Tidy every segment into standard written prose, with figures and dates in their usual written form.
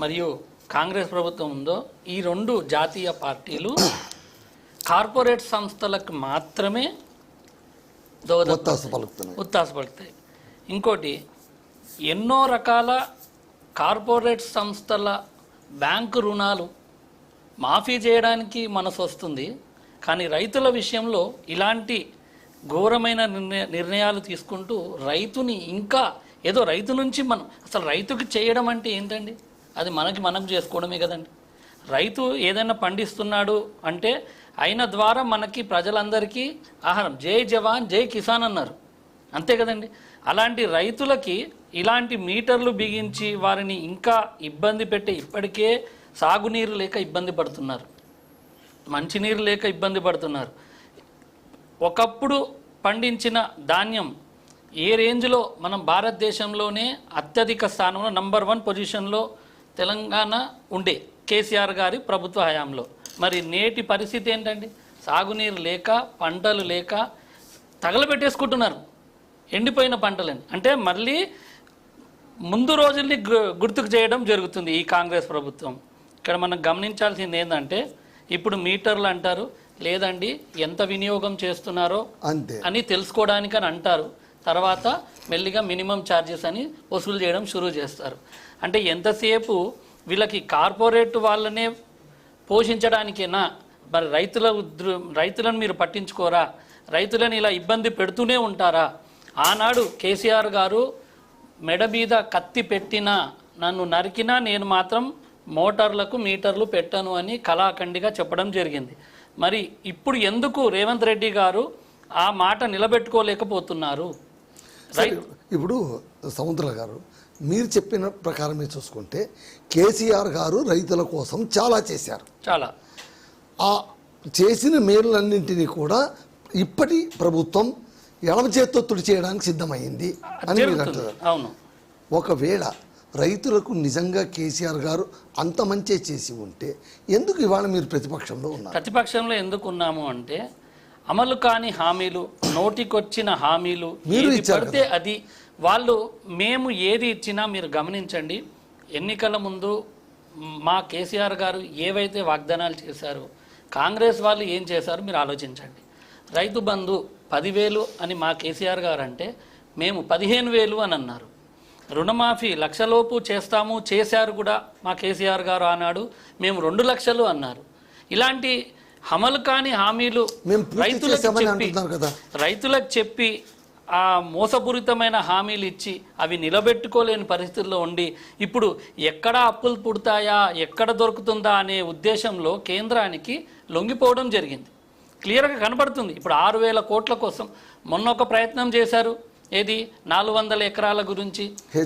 మరియు కాంగ్రెస్ ప్రభుత్వం ఉందో ఈ రెండు జాతీయ పార్టీలు కార్పొరేట్ సంస్థలకు మాత్రమే ఉత్తాస పలుకుతాయి. ఇంకోటి, ఎన్నో రకాల కార్పొరేట్ సంస్థల బ్యాంకు రుణాలు మాఫీ చేయడానికి మనసు వస్తుంది, కానీ రైతుల విషయంలో ఇలాంటి ఘోరమైన నిర్ణయాలు తీసుకుంటూ రైతుని ఇంకా ఏదో రైతు నుంచి మనం అసలు రైతుకి చేయడం అంటే ఏంటండి? అది మనకు చేసుకోవడమే కదండి. రైతు ఏదైనా పండిస్తున్నాడు అంటే ఆయన ద్వారా మనకి ప్రజలందరికీ ఆహారం. జై జవాన్ జై కిసాన్ అన్నారు, అంతే కదండి. అలాంటి రైతులకి ఇలాంటి మీటర్లు బిగించి వారిని ఇంకా ఇబ్బంది పెట్టి, ఇప్పటికే సాగునీరు లేక ఇబ్బంది పడుతున్నారు, మంచినీరు లేక ఇబ్బంది పడుతున్నారు. ఒకప్పుడు పండించిన ధాన్యం ఏ రేంజ్లో మనం భారతదేశంలోనే అత్యధిక స్థానంలో నంబర్ 1 పొజిషన్లో తెలంగాణ ఉండే కేసీఆర్ గారి ప్రభుత్వ హయాంలో. మరి నేటి పరిస్థితి ఏంటండి? సాగునీరు లేక, పంటలు లేక తగలబెట్టేసుకుంటున్నారు ఎండిపోయిన పంటలని. అంటే మళ్ళీ ముందు రోజుల్ని గుర్తుకు చేయడం జరుగుతుంది ఈ కాంగ్రెస్ ప్రభుత్వం. ఇక్కడ మనం గమనించాల్సింది ఏంటంటే, ఇప్పుడు మీటర్లు అంటారు, లేదండి ఎంత వినియోగం చేస్తున్నారో అని తెలుసుకోవడానికి అని అంటారు. తర్వాత మెల్లిగా మినిమం ఛార్జెస్ అని వసూలు చేయడం షురూ చేస్తారు. అంటే ఎంతసేపు వీళ్ళకి కార్పొరేట్ వాళ్ళనే పోషించడానికేనా? మరి రైతులను మీరు పట్టించుకోరా? రైతులను ఇలా ఇబ్బంది పెడుతూనే ఉంటారా? ఆనాడు కేసీఆర్ గారు మెడ మీద కత్తి పెట్టినా, నన్ను నరికినా నేను మాత్రం మోటార్లకు మీటర్లు పెట్టను అని కళాఖండిగా చెప్పడం జరిగింది. మరి ఇప్పుడు ఎందుకు రేవంత్ రెడ్డి గారు ఆ మాట నిలబెట్టుకోలేకపోతున్నారు? ఇప్పుడు సముద్ర గారు, మీరు చెప్పిన ప్రకారమే చూసుకుంటే కేసీఆర్ గారు రైతుల కోసం చాలా చేశారు. ఆ చేసిన మేలులన్నింటినీ కూడా ఇప్పటి ప్రభుత్వం ఎడమ చేత్తో తుడి చేయడానికి సిద్ధమైంది అని మీరు అంటారు. అవును. ఒకవేళ రైతులకు నిజంగా కేసీఆర్ గారు అంత మంచి చేసి ఉంటే ఎందుకు ఇవాళ మీరు ప్రతిపక్షంలో ఉన్నారు? ప్రతిపక్షంలో ఎందుకు ఉన్నాము అంటే, అమలు కాని హామీలు, నోటికొచ్చిన హామీలు పడితే అది వాళ్ళు మేము ఏది ఇచ్చినా మీరు గమనించండి. ఎన్నికల ముందు మా కేసీఆర్ గారు ఏవైతే వాగ్దానాలు చేశారో, కాంగ్రెస్ వాళ్ళు ఏం చేశారో మీరు ఆలోచించండి. రైతు బంధు 10,000 అని మా కేసీఆర్ గారు అంటే మేము 15,000 అని అన్నారు. రుణమాఫీ 1,00,000 లోపు చేశారు కూడా మా కేసీఆర్ గారు ఆనాడు. మేము 2 లక్షలు అన్నారు. ఇలాంటి అమలు కాని హామీలు రైతులకు చెప్పి ఆ మోసపూరితమైన హామీలు ఇచ్చి అవి నిలబెట్టుకోలేని పరిస్థితుల్లో ఉండి, ఇప్పుడు ఎక్కడ అప్పులు పుడతాయా, ఎక్కడ దొరుకుతుందా అనే ఉద్దేశంలో కేంద్రానికి లొంగిపోవడం జరిగింది. క్లియర్గా కనబడుతుంది. ఇప్పుడు 6,000 కోట్ల కోసం మొన్న ఒక ప్రయత్నం చేశారు. ఏది 400 ఎకరాల గురించి,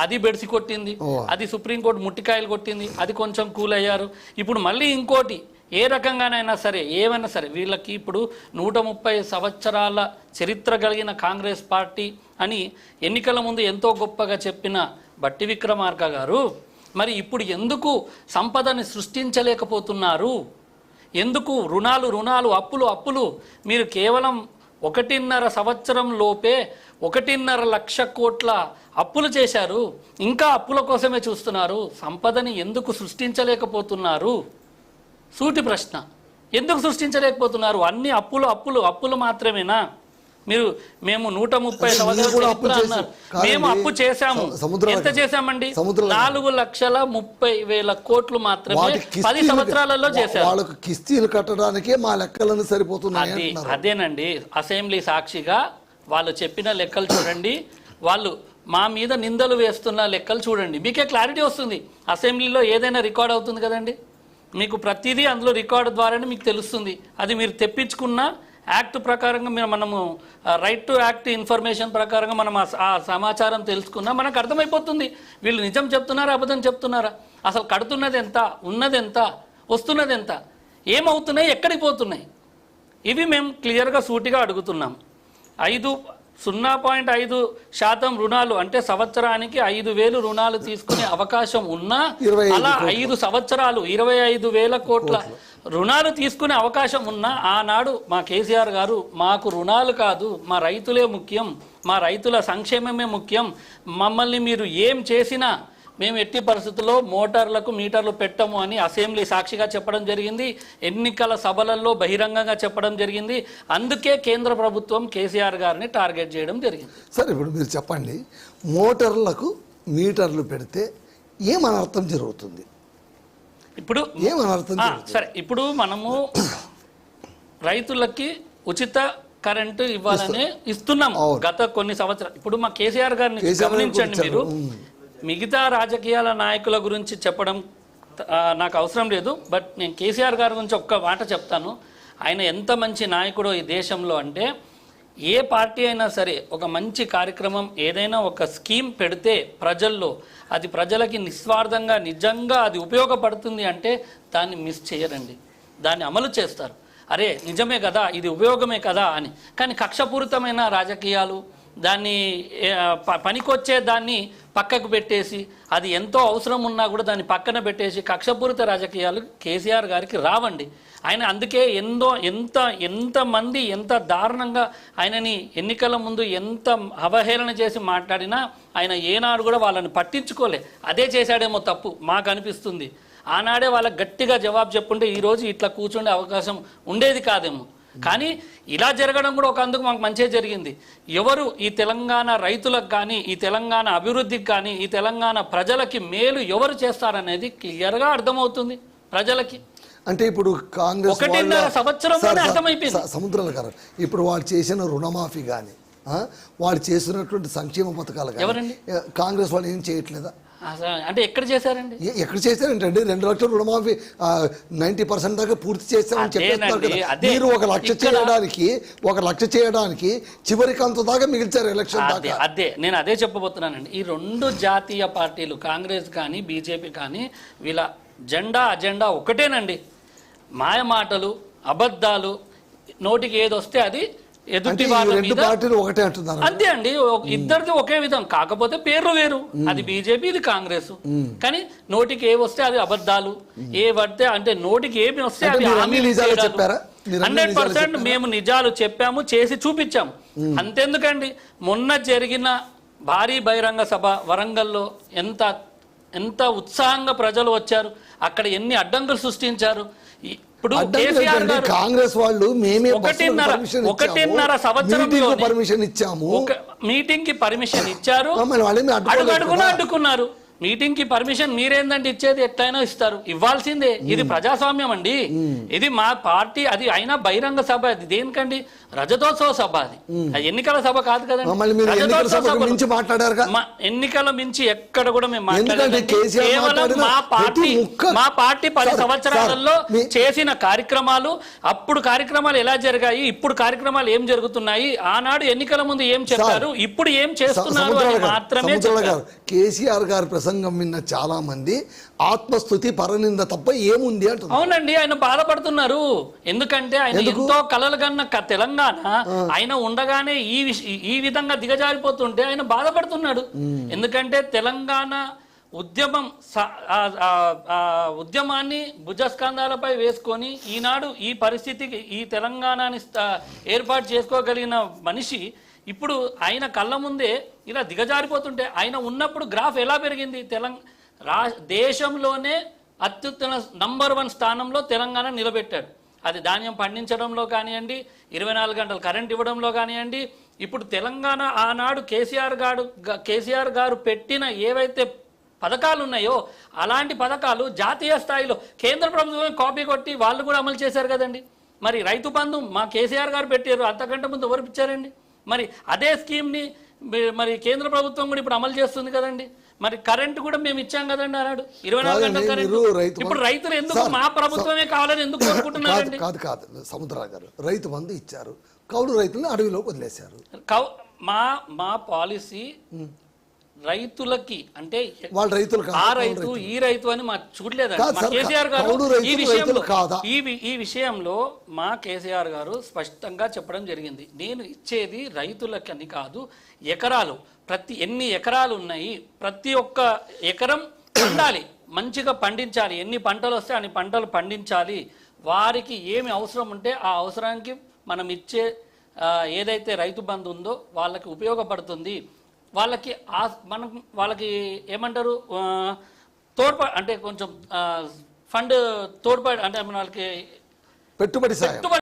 అది బెడిసి కొట్టింది. అది సుప్రీంకోర్టు ముట్టికాయలు కొట్టింది. అది కొంచెం కూల్ అయ్యారు. ఇప్పుడు మళ్ళీ ఇంకోటి, ఏ రకంగానైనా సరే ఏమైనా సరే వీళ్ళకి ఇప్పుడు 130 సంవత్సరాల చరిత్ర కలిగిన కాంగ్రెస్ పార్టీ అని ఎన్నికల ముందు ఎంతో గొప్పగా చెప్పిన బట్టి విక్రమార్క గారు మరి ఇప్పుడు ఎందుకు సంపదని సృష్టించలేకపోతున్నారు? ఎందుకు రుణాలు అప్పులు? మీరు కేవలం 1.5 సంవత్సరం లోపే 1.5 లక్ష కోట్ల అప్పులు చేశారు. ఇంకా అప్పుల కోసమే చూస్తున్నారు. సంపదని ఎందుకు సృష్టించలేకపోతున్నారు? సూటి ప్రశ్న. ఎందుకు సృష్టించలేకపోతున్నారు? అన్ని అప్పులు మాత్రమేనా? మేము 130 సంవత్సరాలు మేము అప్పు చేశాము. ఎంత చేశామండి? 4,30,000 కోట్లు మాత్రమే 10 సంవత్సరాలలో చేశారు. వాళ్ళకు కిస్తీలు కట్టడానికే మా లెక్కలను సరిపోతున్నాయి. అదేనండి, అసెంబ్లీ సాక్షిగా వాళ్ళు చెప్పిన లెక్కలు చూడండి. వాళ్ళు మా మీద నిందలు వేస్తున్న లెక్కలు చూడండి. మీకే క్లారిటీ వస్తుంది. అసెంబ్లీలో ఏదైనా రికార్డ్ అవుతుంది కదండి, మీకు ప్రతిదీ అందులో రికార్డు ద్వారానే మీకు తెలుస్తుంది. అది మీరు తెప్పించుకున్న యాక్ట్ ప్రకారంగా మనము రైట్ టు యాక్ట్ ఇన్ఫర్మేషన్ ప్రకారంగా మనం ఆ సమాచారం తెలుసుకున్నా మనకు అర్థమైపోతుంది. వీళ్ళు నిజం చెప్తున్నారా, అబద్ధం చెప్తున్నారా, అసలు కడుతున్నది ఎంత, ఉన్నది ఎంత, వస్తున్నది ఎంత, ఏమవుతున్నాయి, ఎక్కడికి పోతున్నాయి, ఇవి మేము క్లియర్గా సూటిగా అడుగుతున్నాం. 0.5% రుణాలు అంటే సంవత్సరానికి 5,000 రుణాలు తీసుకునే అవకాశం ఉన్నా, అలా 5 సంవత్సరాలు 25,000 కోట్ల రుణాలు తీసుకునే అవకాశం ఉన్నా ఆనాడు మా కేసీఆర్ గారు మాకు రుణాలు కాదు, మా రైతులే ముఖ్యం, మా రైతుల సంక్షేమమే ముఖ్యం, మమ్మల్ని మీరు ఏం చేసినా మేము ఎట్టి పరిస్థితుల్లో మోటార్లకు మీటర్లు పెట్టము అని అసెంబ్లీ సాక్షిగా చెప్పడం జరిగింది, ఎన్నికల సభలలో బహిరంగంగా చెప్పడం జరిగింది. అందుకే కేంద్ర ప్రభుత్వం కేసీఆర్ గారిని టార్గెట్ చేయడం జరిగింది. సరే, ఇప్పుడు మీరు చెప్పండి, మోటార్లకు మీటర్లు పెడితే ఏం అనర్థం జరుగుతుంది? ఇప్పుడు ఏం అనర్థం జరుగుతుంది? సరే, ఇప్పుడు మనము రైతులకి ఉచిత కరెంటు ఇవ్వాలని ఇస్తున్నాం గత కొన్ని సంవత్సరాలు. ఇప్పుడు మా కేసీఆర్ గారిని గమనించండి మీరు. మిగతా రాజకీయాల నాయకుల గురించి చెప్పడం నాకు అవసరం లేదు, బట్ నేను కేసీఆర్ గారి గురించి ఒక్క మాట చెప్తాను. ఆయన ఎంత మంచి నాయకుడో ఈ దేశంలో అంటే, ఏ పార్టీ అయినా సరే ఒక మంచి కార్యక్రమం ఏదైనా ఒక స్కీమ్ పెడితే ప్రజల్లో అది ప్రజలకి నిస్వార్థంగా నిజంగా అది ఉపయోగపడుతుంది అంటే దాన్ని మిస్ చేయరండి, దాన్ని అమలు చేస్తారు. అరే నిజమే కదా, ఇది ఉపయోగమే కదా అని. కానీ కక్షపూరితమైన రాజకీయాలు, దాన్ని పనికొచ్చే దాన్ని పక్కకు పెట్టేసి, అది ఎంతో అవసరం ఉన్నా కూడా దాన్ని పక్కన పెట్టేసి కక్షపూరిత రాజకీయాలు కేసీఆర్ గారికి రావండి. ఆయన అందుకే ఎంతమంది ఎంత దారుణంగా ఆయనని ఎన్నికల ముందు ఎంత అవహేళన చేసి మాట్లాడినా ఆయన ఏనాడు కూడా వాళ్ళని పట్టించుకోలే. అదే చేశాడేమో తప్పు మాకు అనిపిస్తుంది. ఆనాడే వాళ్ళకి గట్టిగా జవాబు చెప్పుంటే ఈరోజు ఇట్లా కూర్చుండే అవకాశం ఉండేది కాదేమో. కానీ ఇలా జరగడం కూడా ఒక అందుకు మాకు మంచిగా జరిగింది. ఎవరు ఈ తెలంగాణ రైతులకు కానీ, ఈ తెలంగాణ అభివృద్ధికి కానీ, ఈ తెలంగాణ ప్రజలకి మేలు ఎవరు చేస్తారనేది క్లియర్గా అర్థమవుతుంది ప్రజలకి. అంటే ఇప్పుడు కాంగ్రెస్ 1.5 సంవత్సరంలోనే అర్థమైపోయింది. సముద్రాల గారు, ఇప్పుడు వాళ్ళు చేసిన రుణమాఫీ కానీ, వాళ్ళు చేసినటువంటి సంక్షేమ పథకాలు కానీ కాంగ్రెస్ వాళ్ళు ఏం చేయట్లేదా? అంటే ఎక్కడ చేశారండి? ఎక్కడ చేశారంటే 2 లక్షల రుణమాఫీ 90% దాకా పూర్తి చేస్తామని చెప్పేస్తున్నారు కదా. మీరు 1 లక్ష చేయడానికి చివరికి అంత దాకా మిగిల్చారు ఎలక్షన్ దాకా. నేను అదే చెప్పబోతున్నానండి. ఈ 2 జాతీయ పార్టీలు కాంగ్రెస్ కానీ బీజేపీ కానీ వీళ్ళ అజెండా ఒకటేనండి. మాయ మాటలు, అబద్ధాలు, నోటికి ఏదొస్తే అది ఎదుటి వాళ్ళ మీద ఒకటే అంటున్నారు. అంతే అండి, ఇద్దరిది ఒకే విధం, కాకపోతే పేర్లు వేరు. అది బీజేపీ, ఇది కాంగ్రెస్. కానీ నోటికి ఏ వస్తే అది అబద్ధాలు, ఏ పడితే అంటే నోటికి ఏమి వస్తే అది 100% మేము నిజాలు చెప్పాము, చేసి చూపించాము. అంతెందుకండి, మొన్న జరిగిన భారీ బహిరంగ సభ వరంగల్లో ఎంత ఉత్సాహంగా ప్రజలు వచ్చారు, అక్కడ ఎన్ని అడ్డంకులు సృష్టించారు. ఇప్పుడు కేసీఆర్ గారు కాంగ్రెస్ వాళ్ళు మేమే 1.5 సంవత్సరంలో పర్మిషన్ ఇచ్చాము, మీటింగ్ కి పర్మిషన్ ఇచ్చారు, అడ్డుకున్నారు. మీటింగ్ కి పర్మిషన్ మీరేందంటే ఇచ్చేది, ఎట్లయినా ఇస్తారు, ఇవ్వాల్సిందే. ఇది ప్రజాస్వామ్యం అండి. ఇది మా పార్టీ, అది అయినా బహిరంగ సభ. అది దేనికండి? రజతోత్సవ సభ. అది ఎన్నికల సభ కాదు కదండి. ఎన్నికల మించి ఎక్కడ కూడా మేము మాట్లాడలేదు. కేవలం మా పార్టీ 10 సంవత్సరాలలో చేసిన కార్యక్రమాలు, అప్పుడు కార్యక్రమాలు ఎలా జరిగాయి, ఇప్పుడు కార్యక్రమాలు ఏం జరుగుతున్నాయి, ఆనాడు ఎన్నికల ముందు ఏం చెప్పారు, ఇప్పుడు ఏం చేస్తున్నారు అని మాత్రమే చెప్పారు. కేసీఆర్ గారి ప్రసంగం విన్న చాలా మంది ఆత్మస్తుతి పరనింద తప్ప ఏముంది అంటున్నారు. అవునండి, ఆయన బాధపడుతున్నారు. ఎందుకంటే ఆయన ఎంతో కలలు కన్న తెలంగాణ ఆయన ఉండగానే ఈ విధంగా దిగజారిపోతుంటే ఆయన బాధపడుతున్నాడు. ఎందుకంటే తెలంగాణ ఉద్యమాన్ని భుజస్కంధాలపై వేసుకొని ఈనాడు ఈ పరిస్థితికి ఈ తెలంగాణని ఏర్పాటు చేసుకోగలిగిన మనిషి ఇప్పుడు ఆయన కళ్ళ ముందే ఇలా దిగజారిపోతుంటే, ఆయన ఉన్నప్పుడు గ్రాఫ్ ఎలా పెరిగింది? దేశంలోనే అత్యుత్తమ నంబర్ 1 స్థానంలో తెలంగాణ నిలబెట్టాడు. అది ధాన్యం పండించడంలో కానివ్వండి, 24 గంటలు కరెంట్ ఇవ్వడంలో కానివ్వండి. ఇప్పుడు తెలంగాణ ఆనాడు కేసీఆర్ గారు పెట్టిన ఏవైతే పథకాలు ఉన్నాయో అలాంటి పథకాలు జాతీయ స్థాయిలో కేంద్ర ప్రభుత్వం కాపీ కొట్టి వాళ్ళు కూడా అమలు చేశారు కదండి. మరి రైతు బంధు మా కేసీఆర్ గారు పెట్టారు, అంతకంటే ముందు ఎవరు ఇచ్చారండి? మరి అదే స్కీమ్ని మరి కేంద్ర ప్రభుత్వం కూడా ఇప్పుడు అమలు చేస్తుంది కదండి. మరి కరెంటు కూడా మేము ఇచ్చాం కదండి అన్నాడు, 24 గంటల కరెంటు. ఇప్పుడు రైతులు ఎందుకు మా ప్రభుత్వమే కావాలని ఎందుకు కోరుకుంటున్నారండి? కాదు సముద్రరావు గారు, రైతు బంధు ఇచ్చారు, కౌలు రైతులను అడవిలో వదిలేశారు. మా పాలసీ రైతులకి అంటే వాళ్ళ రైతులు ఆ రైతు ఈ రైతు అని మా చూడలేదండి. కేసీఆర్ గారు ఈ విషయంలో మా కేసీఆర్ గారు స్పష్టంగా చెప్పడం జరిగింది. నేను ఇచ్చేది రైతులకని కాదు, ఎకరాలు ఎన్ని ఎకరాలు ఉన్నాయి, ప్రతి ఒక్క ఎకరం పండాలి, మంచిగా పండించాలి, ఎన్ని పంటలు వస్తే అన్ని పంటలు పండించాలి, వారికి ఏమి అవసరం ఉంటే ఆ అవసరానికి మనం ఇచ్చే ఏదైతే రైతు బంధు ఉందో వాళ్ళకి ఉపయోగపడుతుంది. వాళ్ళకి మనం వాళ్ళకి ఏమంటారు అంటే కొంచెం ఫండ్ తోడ్పాటు అంటే వాళ్ళకి పెట్టుబడి సాయం